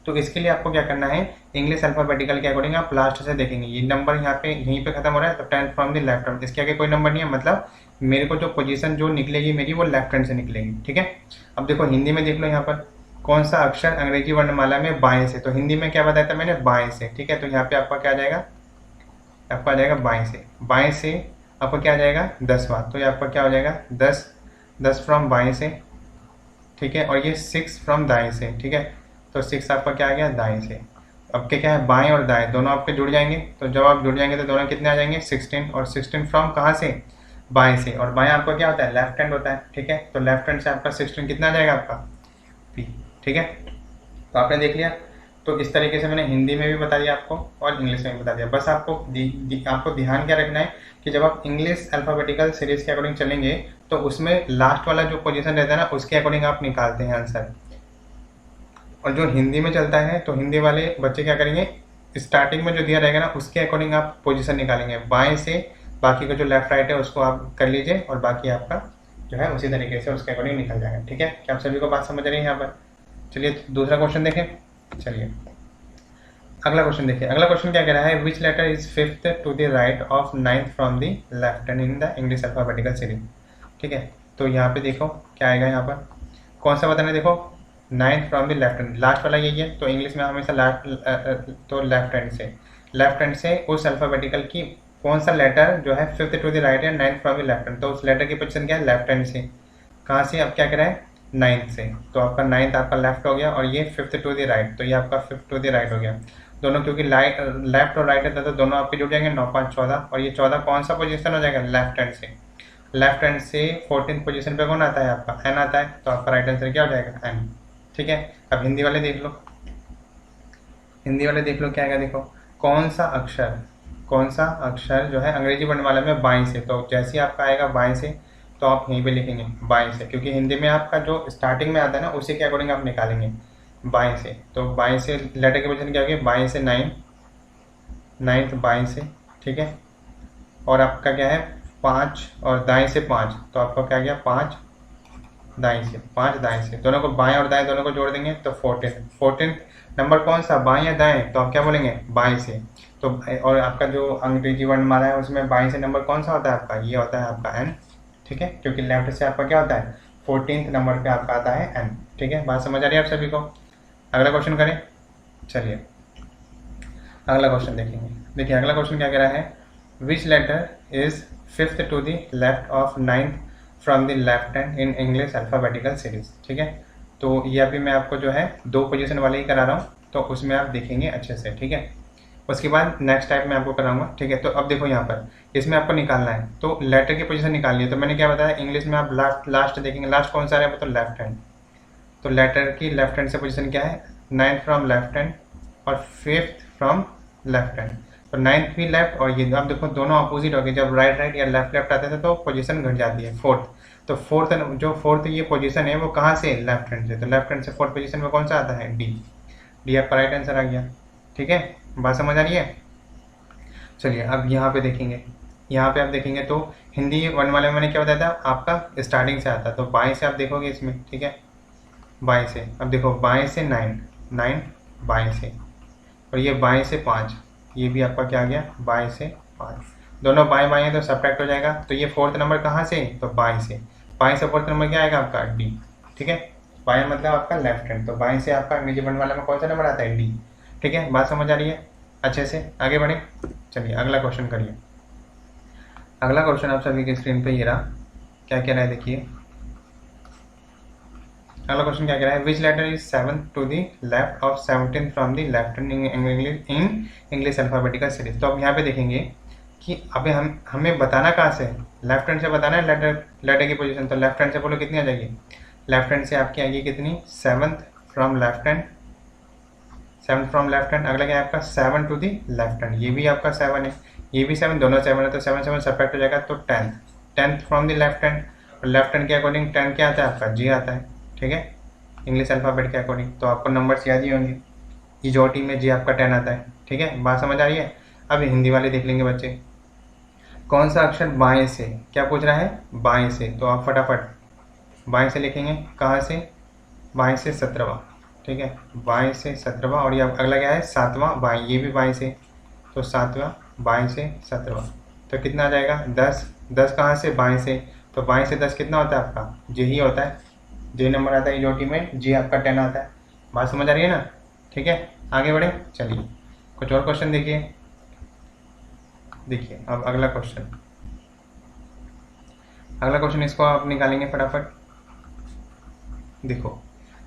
तो इसके लिए आपको क्या करना है, इंग्लिश अल्फाबेटिकल के अकॉर्डिंग आप लास्ट से देखेंगे, ये नंबर यहाँ पे यहीं पे खत्म हो रहा है, तो 10th from the left hand, इसके आगे कोई नंबर नहीं है, मतलब मेरे को जो पोजीशन जो निकलेगी मेरी वो लेफ्ट हैंड से निकलेगी, ठीक है। अब देखो हिंदी में देख लो यहाँ पर कौन सा अक्षर अंग्रेजी वर्णमाला में बाएं से, तो हिंदी में क्या बताया था मैंने, बाएं से, ठीक है। तो यहाँ पे आपका क्या आ जाएगा, आपका आ जाएगा बाएं से, बाएं से आपका क्या आ जाएगा 10वां, तो ये आपका क्या हो जाएगा 10 फ्रॉम बाएं से, ठीक है। और ये 6 फ्रॉम दाएं से, ठीक है, तो 6 आपका क्या आ गया दाएं से। अब क्या है, बाएं और दाएं दोनों आपके जुड़ जाएंगे, तो जब आप जुड़ जाएंगे तो दोनों कितने आ जाएंगे 16, और 16 फ्रॉम कहाँ से, बाएं से, और बाएं आपका क्या होता है, लेफ्ट हैंड होता है, ठीक है। तो लेफ्ट हैंड से आपका 16 कितना आ जाएगा आपका पी, ठीक है। तो आपने देख लिया, तो इस तरीके से मैंने हिंदी में भी बता दिया आपको और इंग्लिश में भी बता दिया। बस आपको आपको ध्यान क्या रखना है कि जब आप इंग्लिश अल्फाबेटिकल सीरीज के अकॉर्डिंग चलेंगे तो उसमें लास्ट वाला जो पोजीशन रहता है ना उसके अकॉर्डिंग आप निकालते हैं आंसर, और जो हिंदी में चलता है तो हिंदी वाले बच्चे क्या करेंगे, स्टार्टिंग में जो दिया रहेगा ना उसके अकॉर्डिंग आप पोजीशन निकालेंगे बाएं से, बाकी का जो लेफ्ट राइट है उसको आप कर लीजिए, और बाकी आपका जो है उसी तरीके से उसके अकॉर्डिंग निकल जाएगा, ठीक है। क्या आप सभी को बात समझ रही है यहाँ पर। चलिए दूसरा क्वेश्चन देखें। चलिए अगला क्वेश्चन देखिए, अगला क्वेश्चन क्या कह रहा है, which letter is 5th to the right of 9th from the left hand in the English alphabetical series, ठीक है। तो यहाँ पे देखो क्या आएगा, यहाँ पर कौन सा बताना है, देखो 9th from the left hand, last वाला यही है, तो इंग्लिश में हमेशा लेफ्ट हैंड से उस अल्फाबेटिकल की कौन सा लेटर जो है 5th टू द राइट है 9th from the left hand, तो उस लेटर की पोजीशन क्या है, लेफ्ट हैंड से। कहाँ से, अब क्या कह रहा है 9th से, तो आपका 9th आपका लेफ्ट हो गया, और ये 5th टू द राइट, तो ये आपका 5th टू द राइट हो गया। दोनों क्योंकि लेफ्ट और राइट है तो दोनों आपके जुड़ जाएंगे, 9 5 14, और ये 14 कौन सा पोजीशन हो जाएगा, लेफ्ट हैंड से। लेफ्ट हैंड से 14th पोजीशन पे कौन आता है आपका, एन आता है, तो आपका राइट आंसर क्या हो जाएगा एन, ठीक है। अब हिंदी वाले देख लो, हिंदी वाले देख लो क्या आएगा, देखो कौन सा अक्षर जो है अंग्रेजी वर्णमाला में बाएं से, तो जैसे ही आपका आएगा बाएं से तो आप यहीं पे लिखेंगे बाएं से, क्योंकि हिंदी में आपका जो स्टार्टिंग में आता है ना उसी के अकॉर्डिंग आप निकालेंगे बाएं से। तो बाएं से लेटर की पोजीशन क्या होगी, बाएं से 9th बाएं से, ठीक है। और आपका क्या है 5 और दाएं से 5, तो आपका क्या गया 5 दाएं से, दोनों को बाएं और दाएं दोनों को जोड़ देंगे तो 14 नंबर कौन सा, बाएं या दाएं, तो आप क्या बोलेंगे बाएं से। तो और आपका जो अंग्रेजी वर्णमाला है उसमें बाएं से नंबर कौन सा होता है आपका, ये होता है आपका एन, ठीक है, क्योंकि लेफ्ट से आपका क्या होता है 14th नंबर पे आपका आता है एन, ठीक है। बात समझ आ रही है आप सभी को। अगला क्वेश्चन करें। चलिए अगला क्वेश्चन देखेंगे। देखिए अगला क्वेश्चन क्या कह रहा है, which letter is 5th to the left of 9th from the left hand in English alphabetical series, ठीक है। तो ये अभी मैं आपको जो है 2 पोजीशन वाले ही करा रहा हूँ, तो उसमें आप देखेंगे अच्छे से, ठीक है। उसके बाद नेक्स्ट टाइप में आपको कराऊंगा, ठीक है। तो अब देखो यहाँ पर इसमें आपको निकालना है, तो लेटर की पोजीशन निकालनी है। तो मैंने क्या बताया, इंग्लिश में आप लास्ट देखेंगे, लास्ट कौन सा है तो लेफ्ट हैंड, तो लेटर की लेफ्ट हैंड से पोजीशन क्या है 9th फ्रॉम लेफ्ट हैंड और 5th फ्रॉम लेफ्ट हैंड, तो 9th भी लेफ्ट, और ये आप देखो दोनों अपोजिट हो गए, जब राइट या लेफ्ट आते थे तो पोजीशन घट जाती है 4th, तो 4th ये पोजीशन है वो कहाँ से, लेफ्ट हैंड से, तो लेफ्ट हैंड से 4th पोजीशन में कौन सा आता है डी आपका राइट आंसर आ गया, ठीक है। बात समझ आ रही है। चलिए अब यहाँ पे देखेंगे, यहाँ पे आप देखेंगे तो हिंदी वर्णमाला में मैंने क्या बताया था आपका स्टार्टिंग से आता है, तो बाएं से आप देखोगे इसमें, ठीक है, बाएं से। अब देखो बाएं से 9 बाएं से, और ये बाएं से 5, ये भी आपका क्या आ गया बाएं से 5, दोनों बाएं बाएं हैं तो सब्ट्रैक्ट हो जाएगा। तो ये 4th नंबर कहाँ से, तो बाएं से 4th नंबर क्या आएगा आपका डी, ठीक है। बाएं मतलब आपका लेफ्ट हैंड, तो बाएं से आपका नीचे बनने वाला में कौन सा नंबर आता है, डी। ठीक है, बात समझ आ रही है, अच्छे से आगे बढ़े। चलिए अगला क्वेश्चन करिए। अगला क्वेश्चन आप सभी की स्क्रीन पे ये रहा, क्या कह रहा है देखिए। अगला क्वेश्चन क्या कह रहा है, which letter is 7th to the left of 17th from the left hand in English alphabetical series. तो अब यहाँ पे देखेंगे कि अभी हमें बताना कहाँ से, लेफ्ट हैंड से बताना है लेटर की पोजीशन। तो लेफ्ट हैंड से बोलो कितनी आ जाएगी, लेफ्ट हैंड से आपकी आएगी कितनी, 7th from left hand, 7th from left hand. अगला क्या है आपका 7 टू दी लेफ्ट हैंड, ये भी आपका 7 है, ये भी 7, दोनों 7 है, तो 7 7 सब्ट्रैक्ट हो जाएगा, तो 10th from the left hand. और लेफ्ट हैंड के अकॉर्डिंग 10 क्या आता है आपका, जी आता है। ठीक है, इंग्लिश अल्फाबेट के अकॉर्डिंग, तो आपको नंबर्स याद ही होंगे, ये जॉटी में जी आपका 10 आता है। ठीक है, बात समझ आ रही है। अब हिंदी वाले देख लेंगे बच्चे, कौन सा अक्षर बाएं से, क्या पूछ रहा है, बाएं से, तो आप फटाफट बाएं से लिखेंगे, कहाँ से, बाएं से 17वां। ठीक है, बाएं से 17वां, और ये अगला क्या है 7वां बाएं, ये भी बाएं से, तो 7वां बाएं से 17वां, तो कितना आ जाएगा 10। 10 कहाँ से, बाएं से, तो बाएं से 10 कितना होता है आपका, जे ही होता है, जे नंबर आता है जोटी में, जे आपका 10 आता है। बात समझ आ रही है ना। ठीक है, आगे बढ़े। चलिए कुछ और क्वेश्चन देखिए। देखिए अब अगला क्वेश्चन, अगला क्वेश्चन इसको आप निकालेंगे फटाफट। देखो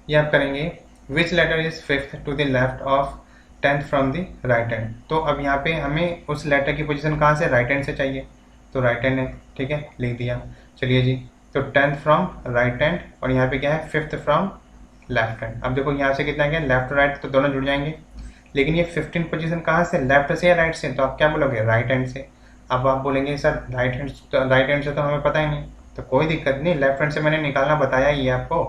ये आप करेंगे, which letter is 5th to the left of 10th from the right hand. तो अब यहाँ पे हमें उस लेटर की पोजीशन कहाँ से, राइट हैंड से चाहिए, तो राइट हैंड है। ठीक है, लिख दिया। चलिए जी, तो 10th फ्रॉम राइट हैंड, और यहाँ पे क्या है 5th फ्रॉम लेफ्ट हैंड। अब देखो यहाँ से कितना क्या, लेफ्ट और राइट तो दोनों जुड़ जाएंगे, लेकिन ये 15 पोजीशन कहाँ से, लेफ्ट से या राइट से, तो आप क्या बोलोगे, राइट हैंड से। अब आप बोलेंगे सर राइट हैंड से तो हमें पता ही नहीं, तो कोई दिक्कत नहीं, लेफ्ट हैंड से मैंने निकालना बताया ही है आपको।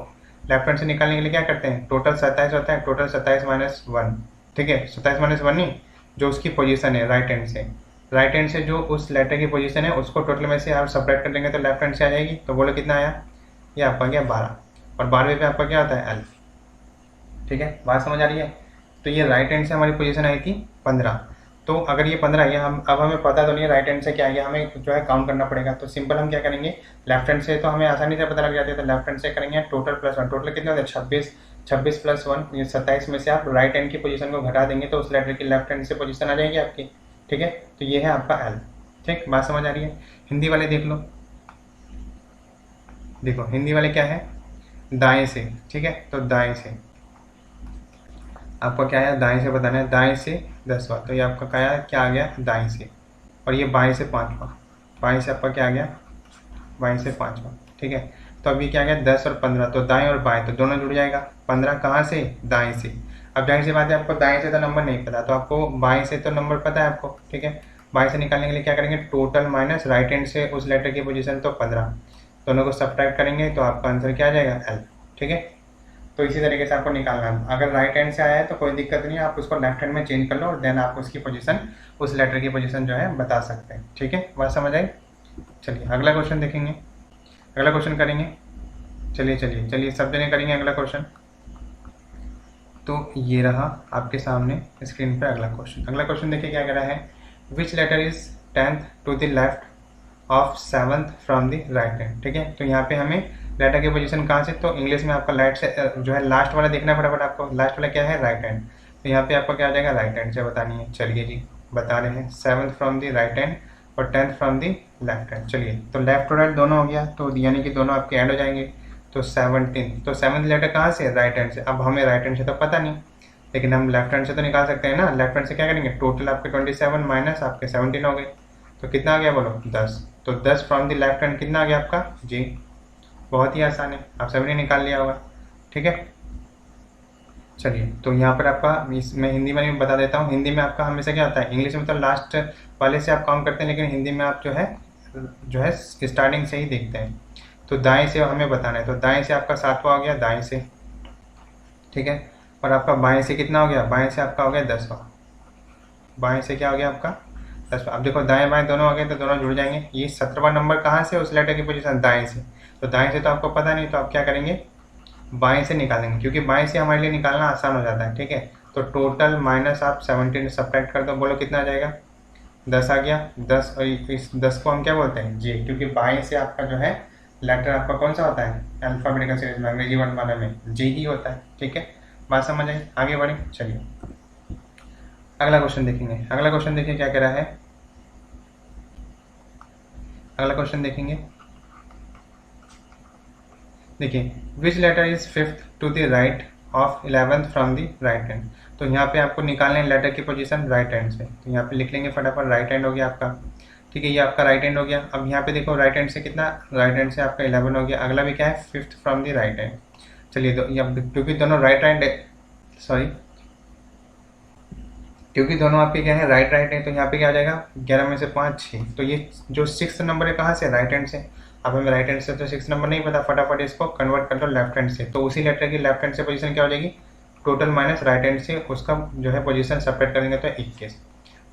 लेफ्ट हैंड से निकालने के लिए क्या करते हैं, टोटल 27 होता है, टोटल 27 माइनस 1। ठीक है, 27 माइनस 1 नहीं, जो उसकी पोजीशन है राइट हैंड से, राइट हैंड से जो उस लेटर की पोजीशन है उसको टोटल में से आप सब्ट्रैक्ट कर देंगे तो लेफ्ट हैंड से आ जाएगी। तो बोलो कितना आया, ये आपका गया 12, और 12वें पे आपका क्या होता है, एल। ठीक है, बात समझ आ रही है। तो ये राइट हैंड से हमारी पोजीशन आई थी 15, तो अगर ये 15 है, हम अब हमें पता तो नहीं है राइट हैंड से क्या है, हमें जो है काउंट करना पड़ेगा। तो सिंपल हम क्या करेंगे, लेफ्ट हैंड से तो हमें आसानी से पता लग जाती है, तो लेफ्ट हैंड से करेंगे टोटल प्लस 1, टोटल कितना होता है 26, 26 प्लस 1 ये 27 में से आप राइट हैंड की पोजीशन को घटा देंगे तो उस लेटर की लेफ्ट हैंड से पोजीशन आ जाएगी आपकी। ठीक है, तो ये है आपका एल। ठीक, बात समझ आ रही है। हिंदी वाले देख लो, देखो हिंदी वाले क्या है, दाएं से। ठीक है, तो दाएं से आपका क्या है, दाएं से बताना है, दाएं से 10वां, तो ये आपका क्या आ गया, दाएं से। और ये बाएं से 5वां, बाएं से आपका क्या आ गया, बाएं से 5वां। ठीक है, तो अभी क्या आ गया 10 और 15, तो दाएं और बाएं तो दोनों जुड़ जाएगा। 15 कहाँ से, दाएं से। अब जाहिर सी बात है आपको दाएं से तो नंबर नहीं पता, तो आपको बाएं से तो नंबर पता है आपको। ठीक है, बाएं से निकालने के लिए क्या करेंगे, टोटल माइनस राइट हैंड से उस लेटर की पोजीशन, तो 15, दोनों को सब्ट्रैक्ट करेंगे तो आपका आंसर क्या आ जाएगा, एल। ठीक है, तो इसी तरीके से आपको निकालना है। अगर राइट हैंड से आया है तो कोई दिक्कत नहीं है, आप उसको लेफ्ट हैंड में चेंज कर लो और देन आप उसकी पोजीशन, उस लेटर की पोजीशन जो है बता सकते हैं। ठीक है, बात समझ आई। चलिए अगला क्वेश्चन देखेंगे, अगला क्वेश्चन करेंगे। चलिए चलिए चलिए सब जने करेंगे अगला क्वेश्चन। तो ये रहा आपके सामने स्क्रीन पे अगला क्वेश्चन। अगला क्वेश्चन देखिए क्या कह रहा है, which letter is 10th to the left of 7th from the right hand. ठीक है, तो यहाँ पे हमें लेटर की पोजीशन कहाँ से, तो इंग्लिश में आपका राइट से जो है लास्ट वाला देखना है फटाफट आपको, लास्ट वाला क्या है, राइट हैंड। तो यहाँ पे आपका क्या आ जाएगा, राइट हैंड से बतानी है। चलिए जी बता रहे हैं, 7th from the right hand और 10th from the left hand. चलिए, तो लेफ्ट और राइट दोनों हो गया, तो यानी कि दोनों आपके ऐड हो जाएंगे, तो 17, तो 7th लेटर कहाँ से, राइट हैंड से। अब हमें राइट हैंड से तो पता नहीं, लेकिन हम लेफ्ट हैंड से तो निकाल सकते हैं ना। लेफ्ट हैंड से क्या करेंगे, टोटल आपके 27 माइनस आपके 17 हो गए, तो कितना आ गया बोलो, 10। तो 10 फ्रॉम द लेफ्ट हैंड कितना आ गया आपका, जी। बहुत ही आसान है, आप सभी ने निकाल लिया होगा। ठीक है, चलिए तो यहाँ पर आपका मैं हिंदी में बता देता हूँ। हिंदी में आपका हमेशा क्या होता है, इंग्लिश में तो लास्ट वाले से आप काउंट करते हैं, लेकिन हिंदी में आप जो है स्टार्टिंग से ही देखते हैं। तो दाएं से हमें बताना है, तो दाएं से आपका 7वां हो गया, दाएं से। ठीक है, और आपका बाएं से कितना हो गया, बाएं से आपका हो गया 10वां, बाएं से क्या हो गया आपका 10वां। अब देखो दाएं बाएं दोनों हो गए तो दोनों जुड़ जाएंगे। ये 17वां नंबर कहाँ से, उस लेटर की पोजीशन दाएं से, तो दाएं से तो आपको पता नहीं, तो आप क्या करेंगे, बाएं से निकालेंगे, क्योंकि बाएं से हमारे लिए निकालना आसान हो जाता है। ठीक है, तो टोटल माइनस आप 17 सब्ट्रैक्ट कर दो, बोलो कितना आ जाएगा, 10 आ गया। 10 और इस 10 को हम क्या बोलते हैं, जी, क्योंकि बाएं से आपका जो है लेटर आपका कौन सा होता है अल्फाबेटिकल सीरीज में, अंग्रेजी वर्णमाला में जी ही होता है। ठीक है, बात समझ आई, आगे बढ़े। चलिए अगला क्वेश्चन देखेंगे। अगला क्वेश्चन देखिए क्या कह रहा है। अगला क्वेश्चन देखेंगे, देखिए which letter is fifth to the right of 11th from the right hand. तो यहाँ पे आपको निकालना है लेटर की पोजीशन राइट हैंड से। तो यहाँ पे लिख लेंगे फटाफट, राइट हैंड हो गया आपका। ठीक है, ये आपका राइट हैंड हो गया। अब यहाँ पे देखो राइट हैंड से कितना, राइट हैंड से आपका 11 हो गया। अगला भी क्या है, fifth from the right hand. चलिए तो क्योंकि दोनों राइट हैंड, सॉरी क्योंकि दोनों आपके क्या है राइट राइट है, तो यहाँ पे क्या आ जाएगा 11 में से 5 6। तो ये जो 6th नंबर है कहाँ से, राइट हैंड से। अब हमें राइट हैंड से तो 6 नंबर नहीं पता, फटाफट इसको कन्वर्ट कर लो लेफ्ट हैंड से। तो उसी लेटर की लेफ्ट हैंड से पोजीशन क्या हो जाएगी, टोटल माइनस राइट हैंड से उसका जो है पोजीशन सेपरेट करेंगे तो 21।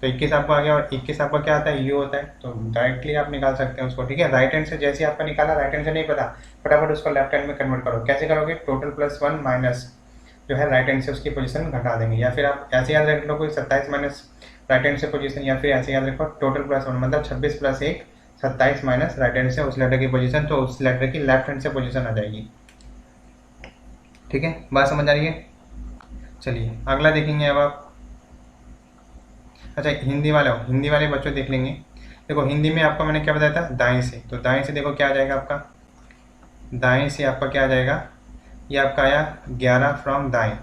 तो 21 आपको आ गया, और 21 आपका क्या आता है, यू होता है। तो डायरेक्टली आप निकाल सकते हैं उसको। ठीक है, राइट हैंड से जैसे आपका निकाला, राइट हैंड से नहीं पता, फटाफट उसको लेफ्ट हैंड में कन्वर्ट करो। कैसे करोगे, टोटल प्लस 1 माइनस जो है राइट हैंड से उसकी पोजीशन घटा देंगे। या फिर आप ऐसे याद रख लो कोई 27 माइनस राइट हैंड से पोजीशन, या फिर ऐसे याद रखो टोटल प्लस 1 मतलब 26 प्लस 1 27 माइनस राइट हैंड से उस लेटर की पोजीशन, तो उस लेटर की लेफ्ट हैंड से पोजीशन आ जाएगी। ठीक है, बात समझ आ रही है। चलिए अगला देखेंगे अब आप। अच्छा हिंदी वाले बच्चों देख लेंगे। देखो हिंदी में आपको मैंने क्या बताया था, दाएं से। तो दाएं से देखो क्या आ जाएगा आपका, दाएं से आपका क्या आ जाएगा, ये आपका आया 11 फ्रॉम दाएं,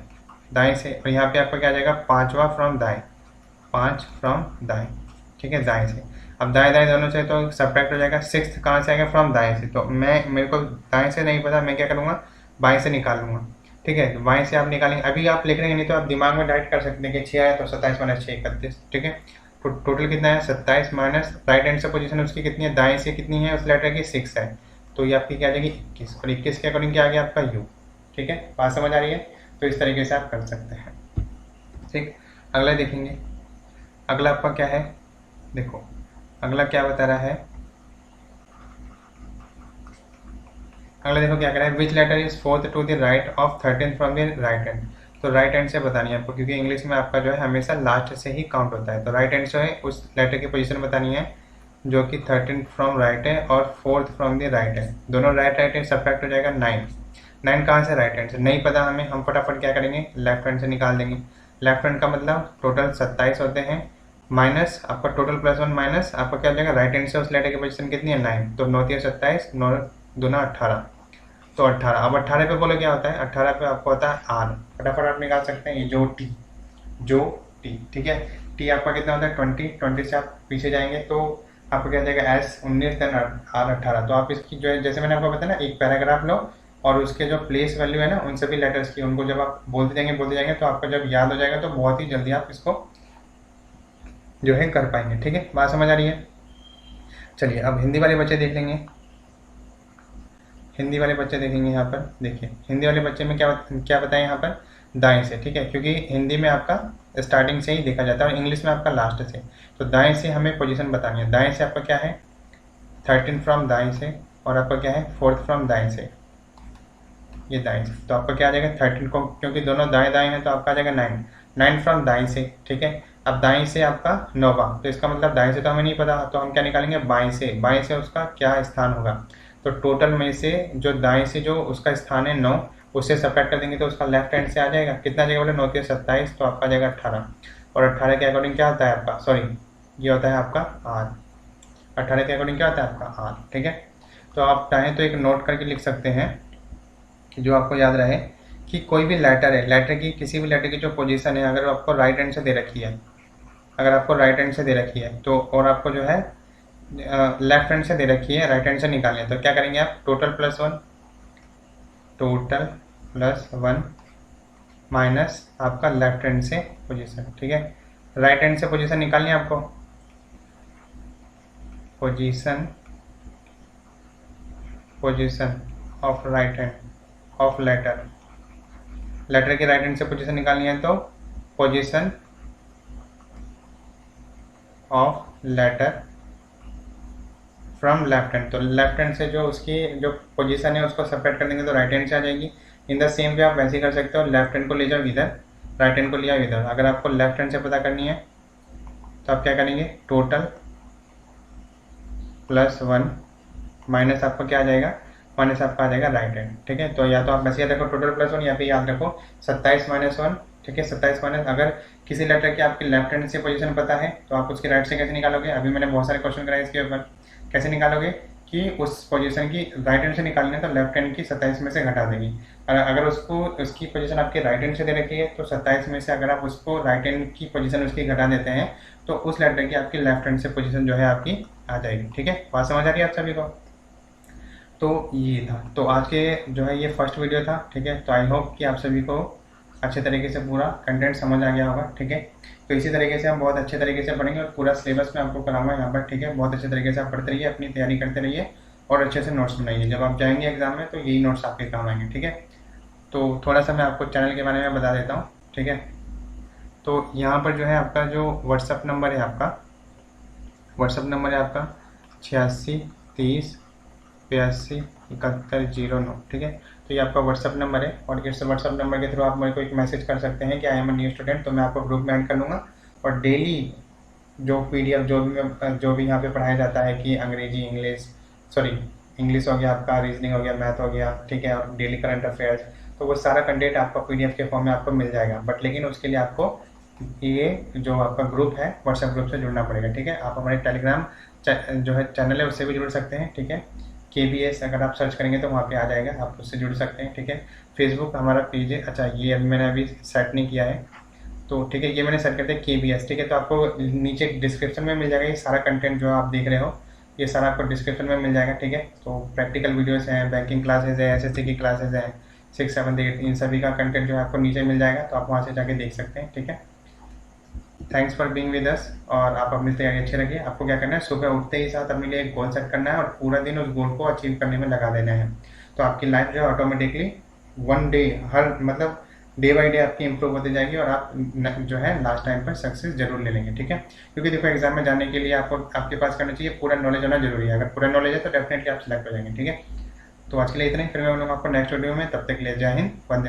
दाएं से। और यहाँ पे आपका क्या आ जाएगा, 5वां फ्रॉम दाएं, 5 फ्रॉम दाएं। ठीक है, दाएं से। अब दाएं दाएं दोनों से तो सब्ट्रैक्ट हो जाएगा। 6th कहाँ से आएगा, फ्रॉम दाएं से। तो मेरे को दाएं से नहीं पता, मैं क्या करूँगा, बाएं से निकाल लूँगा। ठीक है, तो बाएं से आप निकालेंगे। अभी आप लिख रहे हैं, नहीं तो आप दिमाग में डायरेक्ट कर सकते हैं कि 6 आया तो 27 माइनस 6 31। ठीक है, तो टोटल कितना है 27 माइनस राइट हैंड से पोजीशन उसकी कितनी है, दाएं से कितनी है, उस लेटर की 6 है। तो ये आपकी क्या आ जाएगी 21, और 21 के अकॉर्डिंग क्या आ गया आपका यू। ठीक है, बात समझ आ रही है। तो इस तरीके से आप कर सकते हैं। ठीक, अगला देखेंगे। अगला आपका क्या है, देखो अगला क्या बता रहा है। अगला देखो क्या कह रहा है, which letter is fourth to the right of 13 from the right hand. तो राइट हैंड से बतानी है आपको, क्योंकि इंग्लिश में आपका जो है हमेशा लास्ट से ही काउंट होता है। तो राइट हैंड से है उस लेटर की पोजीशन बतानी है जो कि 13 फ्रॉम राइट है और 4th फ्रॉम द राइट है। दोनों राइट राइट है, सब्ट्रैक्ट हो जाएगा 9। 9 कहाँ से, राइट हैंड से। नहीं पता हमें, हम फटाफट क्या करेंगे, लेफ्ट हैंड से निकाल देंगे। लेफ्ट हैंड का मतलब टोटल 27 होते हैं, माइनस आपका टोटल प्लस 1 माइनस आपका क्या हो जाएगा, राइट हैंड से उस लेटर की पोजीशन कितनी है 9। तो 9 3 27, 9 दूना 18, तो 18। अब 18 पे बोलो क्या होता है, 18 पे आपको होता है आर। फटाफट आप निकाल सकते हैं, ये जो टी। ठीक है, टी आपका कितना होता है 20 से आप पीछे जाएंगे तो आपको क्या जाएगा एस 19 देन आर 18। तो आप इसकी जो है, जैसे मैंने आपको बताया ना, एक पैराग्राफ लो और उसके जो प्लेस वैल्यू है ना उन सभी लेटर्स की, उनको जब आप बोलते जाएंगे तो आपको जब याद हो जाएगा तो बहुत ही जल्दी आप इसको जो है कर पाएंगे। ठीक है, बात समझ आ रही है। चलिए अब हिंदी वाले बच्चे देख लेंगे। हिंदी वाले बच्चे देखेंगे यहाँ पर। देखिए हिंदी वाले बच्चे में क्या बताएं यहाँ पर, दाएं से। ठीक है, क्योंकि हिंदी में आपका स्टार्टिंग से ही देखा जाता है और इंग्लिश में आपका लास्ट से। तो दाएं से हमें पोजीशन बतानी है। दाएं से आपका क्या है 13 फ्रॉम दाएं से, और आपका क्या है 4th फ्रॉम दाएं से, ये दाएं से। तो आपका क्या आ जाएगा 13 को, क्योंकि दोनों दाएं दाएं हैं तो आपका आ जाएगा 9 फ्रॉम दाएं से। ठीक है, अब दाएं से आपका 9वां, तो इसका मतलब दाएं से तो हमें नहीं पता, तो हम क्या निकालेंगे बाएं से। बाएं से उसका क्या स्थान होगा, तो टोटल में से जो दाएं से जो उसका स्थान है 9, उससे सब्ट्रैक्ट कर देंगे तो उसका लेफ्ट हैंड से आ जाएगा। कितना जाएगा बोले 9 3 27, तो आपका आ जाएगा 18। और 18 के अकॉर्डिंग क्या होता है आपका, सॉरी ये होता है आपका आर। 18 के अकॉर्डिंग क्या होता है आपका आर। ठीक है, तो आप चाहें तो एक नोट करके लिख सकते हैं कि जो आपको याद रहे कि कोई भी लेटर है, लेटर की किसी भी लेटर की जो पोजीशन है, अगर आपको राइट हैंड से दे रखी है, अगर आपको राइट हैंड से दे रखी है तो, और आपको जो है लेफ्ट हैंड से दे रखी है, राइट हैंड से निकालनी है, तो क्या करेंगे आप टोटल प्लस 1 माइनस आपका लेफ्ट हैंड से पोजीशन। ठीक है, राइट हैंड से पोजीशन निकालनी है आपको, position of right hand of letter की राइट हैंड से पोजीशन निकालनी है, तो position of letter from left hand. तो लेफ्ट हैंड से जो उसकी जो पोजीशन है उसको सेपरेट कर देंगे तो राइट हैंड से आ जाएगी। इन द सेम वे आप वैसे ही कर सकते हो, लेफ्ट हैंड को ले जाओ इधर, राइट हैंड को लिया इधर। अगर आपको लेफ्ट हैंड से पता करनी है तो आप क्या करेंगे, टोटल प्लस 1 माइनस आपका क्या आ जाएगा, माइनस आपका आ जाएगा राइट हैंड। ठीक है, तो या तो आप बस याद रखो टोटल प्लस 1 या फिर याद रखो 27 माइनस 1। ठीक है, 27 माइनस, अगर किसी लेटर की आपकी लेफ्ट हैंड से पोजीशन पता है तो आप उसकी राइट से कैसे निकालोगे। अभी मैंने बहुत सारे क्वेश्चन कराए इसके ऊपर, कैसे निकालोगे कि उस पोजीशन की राइट हैंड से निकालनी है तो लेफ्ट हैंड की 27 में से घटा देंगी। अगर उसको उसकी पोजीशन आपकी राइट हैंड से दे रखी है तो 27 में से अगर आप उसको राइट हैंड की पोजीशन उसकी घटा देते हैं तो उस लेटर की आपकी लेफ्ट हैंड से पोजीशन जो है आपकी आ जाएगी। ठीक है, बात समझ आ रही है आप सभी को। तो ये था, तो आज के जो है ये फर्स्ट वीडियो था। ठीक है, तो आई होप कि आप सभी को अच्छे तरीके से पूरा कंटेंट समझ आ गया होगा। ठीक है, तो इसी तरीके से हम बहुत अच्छे तरीके से पढ़ेंगे और पूरा सिलेबस में आपको कराऊंगा यहाँ पर। ठीक है, बहुत अच्छे तरीके से आप पढ़ते रहिए, अपनी तैयारी करते रहिए और अच्छे से नोट्स बनाइए। जब आप जाएंगे एग्जाम में तो यही नोट्स आपके काम आएंगे। ठीक है, तो थोड़ा सा मैं आपको चैनल के बारे में बता देता हूँ। ठीक है, तो यहाँ पर जो है आपका जो व्हाट्सअप नंबर है आपका 8630827109। ठीक है, तो ये आपका व्हाट्सअप नंबर है और इस व्हाट्सअप नंबर के थ्रू आप मेरे को एक मैसेज कर सकते हैं कि I am a new student, तो मैं आपको ग्रुप में ऐड कर लूँगा। और डेली जो PDF जो भी यहाँ पे पढ़ाया जाता है कि अंग्रेजी इंग्लिश हो गया आपका, रीजनिंग हो गया, मैथ हो गया, ठीक है, और डेली करंट अफेयर्स, तो वो सारा कंटेंट आपका PDF के फॉर्म में आपको मिल जाएगा। बट लेकिन उसके लिए आपको ये जो आपका ग्रुप है व्हाट्सएप ग्रुप से जुड़ना पड़ेगा। ठीक है, आप हमारे टेलीग्राम जो है चैनल है उससे भी जुड़ सकते हैं। ठीक है, KBS अगर आप सर्च करेंगे तो वहाँ पे आ जाएगा, आप उससे जुड़ सकते हैं। ठीक है, फेसबुक हमारा पेज है, अच्छा ये अभी मैंने अभी सेट नहीं किया है तो ठीक है, ये मैंने सेट कर दिया KBS। ठीक है, तो आपको नीचे डिस्क्रिप्शन में मिल जाएगा ये सारा कंटेंट जो आप देख रहे हो, ये सारा आपको डिस्क्रिप्शन में मिल जाएगा। ठीक है, तो प्रैक्टिकल वीडियोस हैं, बैंकिंग क्लासेज है, SSC की क्लासेज हैं, 6, 7, 8, इन सभी का कंटेंट जो है आपको नीचे मिल जाएगा, तो आप वहाँ से जाके देख सकते हैं। ठीक है, thanks for being with us, और आप अपनी तैयारी अच्छी रखिए। आपको क्या करना है, सुबह उठते ही साथ अपने लिए एक गोल सेट करना है और पूरा दिन उस गोल को अचीव करने में लगा देना है। तो आपकी लाइफ जो है ऑटोमेटिकली वन डे मतलब डे बाई डे आपकी इंप्रूव होती जाएगी और आप जो है लास्ट टाइम पर सक्सेस जरूर ले लेंगे। ठीक है, क्योंकि देखो एग्जाम में जाने के लिए आपको आपके पास करना चाहिए पूरा नॉलेज होना जरूरी है। अगर पूरा नॉलेज है तो डेफिनेटली आप सिलेक्ट हो जाएंगे। ठीक है, तो आज के लिए इतना ही, फिर मैं मिलूंगा आपको नेक्स्ट वीडियो में। तब तक के लिए जय हिंद, वंदे